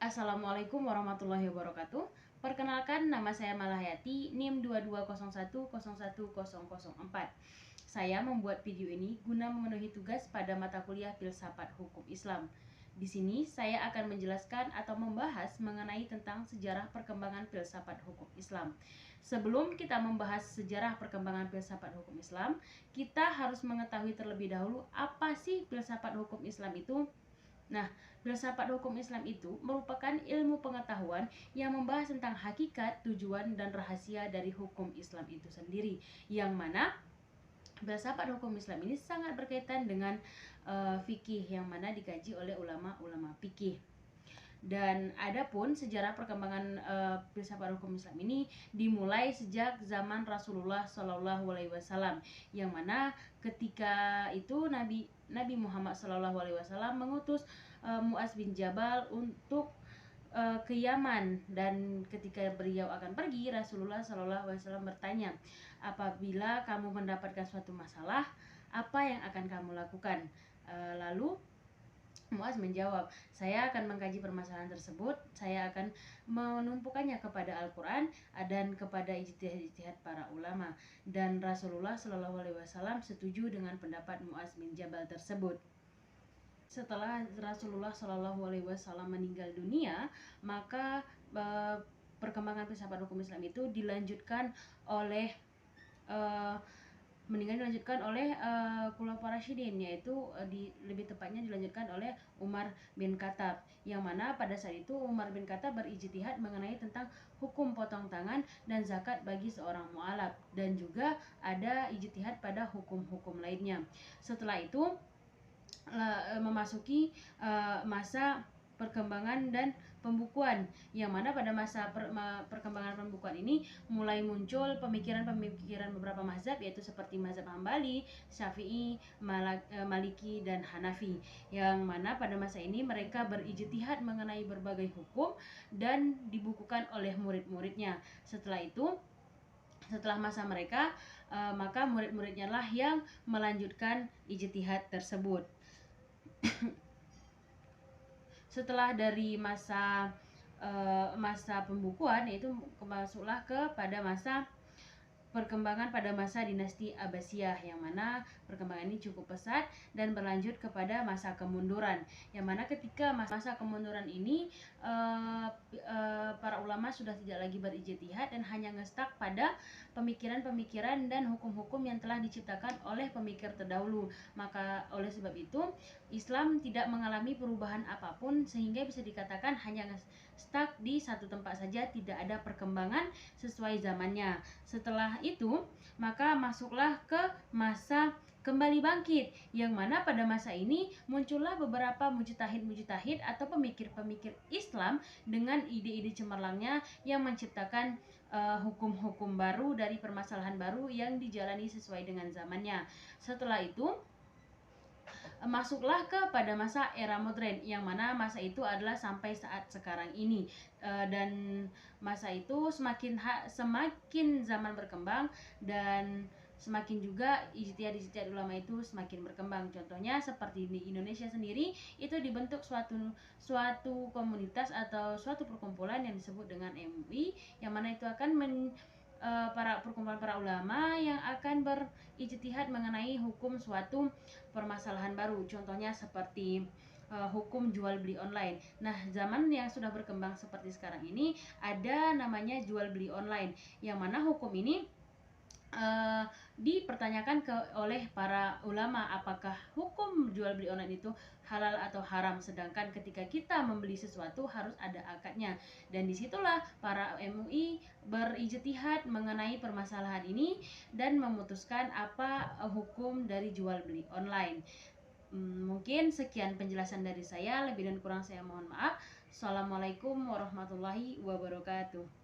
Assalamualaikum warahmatullahi wabarakatuh. Perkenalkan, nama saya Malahayati, NIM 2201010004. Saya membuat video ini guna memenuhi tugas pada mata kuliah Filsafat Hukum Islam. Di sini saya akan menjelaskan atau membahas mengenai tentang sejarah perkembangan filsafat hukum Islam. Sebelum kita membahas sejarah perkembangan filsafat hukum Islam, kita harus mengetahui terlebih dahulu apa sih filsafat hukum Islam itu. Nah, filsafat hukum Islam itu merupakan ilmu pengetahuan yang membahas tentang hakikat, tujuan, dan rahasia dari hukum Islam itu sendiri, yang mana filsafat hukum Islam ini sangat berkaitan dengan fikih, yang mana dikaji oleh ulama-ulama fikih. Dan adapun sejarah perkembangan filsafat hukum Islam ini dimulai sejak zaman Rasulullah Shallallahu Alaihi Wasallam, yang mana ketika itu Nabi Muhammad Shallallahu Alaihi Wasallam mengutus Muaz bin Jabal untuk ke Yaman, dan ketika beliau akan pergi, Rasulullah Shallallahu Alaihi Wasallam bertanya, apabila kamu mendapatkan suatu masalah, apa yang akan kamu lakukan? Lalu Muaz menjawab, saya akan mengkaji permasalahan tersebut, saya akan menumpukannya kepada Al-Quran dan kepada ijtihad para ulama. Dan Rasulullah Shallallahu Alaihi Wasallam setuju dengan pendapat Muaz bin Jabal tersebut. Setelah Rasulullah Shallallahu Alaihi Wasallam meninggal dunia, maka perkembangan filsafat hukum Islam itu dilanjutkan oleh Khulafaur Rasyidin, yaitu lebih tepatnya dilanjutkan oleh Umar bin Khattab, yang mana pada saat itu Umar bin Khattab berijtihad mengenai tentang hukum potong tangan dan zakat bagi seorang mu'alaf, dan juga ada ijtihad pada hukum-hukum lainnya. Setelah itu memasuki masa perkembangan dan pembukuan, yang mana pada masa perkembangan pembukuan ini mulai muncul pemikiran-pemikiran beberapa mazhab, yaitu seperti mazhab Hambali, Syafi'i, Maliki, dan Hanafi, yang mana pada masa ini mereka berijtihad mengenai berbagai hukum dan dibukukan oleh murid-muridnya. Setelah masa mereka, maka murid-muridnya lah yang melanjutkan ijtihad tersebut. Setelah dari masa pembukuan, yaitu masuklah kepada masa perkembangan pada masa dinasti Abbasiyah, yang mana perkembangan ini cukup pesat dan berlanjut kepada masa kemunduran, yang mana ketika masa kemunduran ini para ulama sudah tidak lagi berijtihad dan hanya ngestak pada pemikiran-pemikiran dan hukum-hukum yang telah diciptakan oleh pemikir terdahulu. Maka oleh sebab itu Islam tidak mengalami perubahan apapun, sehingga bisa dikatakan hanya stuck di satu tempat saja, tidak ada perkembangan sesuai zamannya. Setelah itu maka masuklah ke masa kembali bangkit, yang mana pada masa ini muncullah beberapa mujtahid atau pemikir-pemikir Islam dengan ide-ide cemerlangnya yang menciptakan hukum-hukum baru dari permasalahan baru yang dijalani sesuai dengan zamannya. Setelah itu masuklah kepada masa era modern, yang mana masa itu adalah sampai saat sekarang ini, dan masa itu semakin zaman berkembang dan semakin juga ijtihad ulama itu semakin berkembang. Contohnya seperti di Indonesia sendiri, itu dibentuk suatu komunitas atau suatu perkumpulan yang disebut dengan MUI, yang mana itu akan perkumpulan para ulama yang akan berijtihad mengenai hukum suatu permasalahan baru. Contohnya seperti hukum jual beli online. Nah, zaman yang sudah berkembang seperti sekarang ini ada namanya jual beli online, yang mana hukum ini dipertanyakan oleh para ulama, apakah hukum jual beli online itu halal atau haram, sedangkan ketika kita membeli sesuatu harus ada akadnya. Dan disitulah para MUI berijtihad mengenai permasalahan ini dan memutuskan apa hukum dari jual beli online. Mungkin sekian penjelasan dari saya, lebih dan kurang saya mohon maaf. Assalamualaikum warahmatullahi wabarakatuh.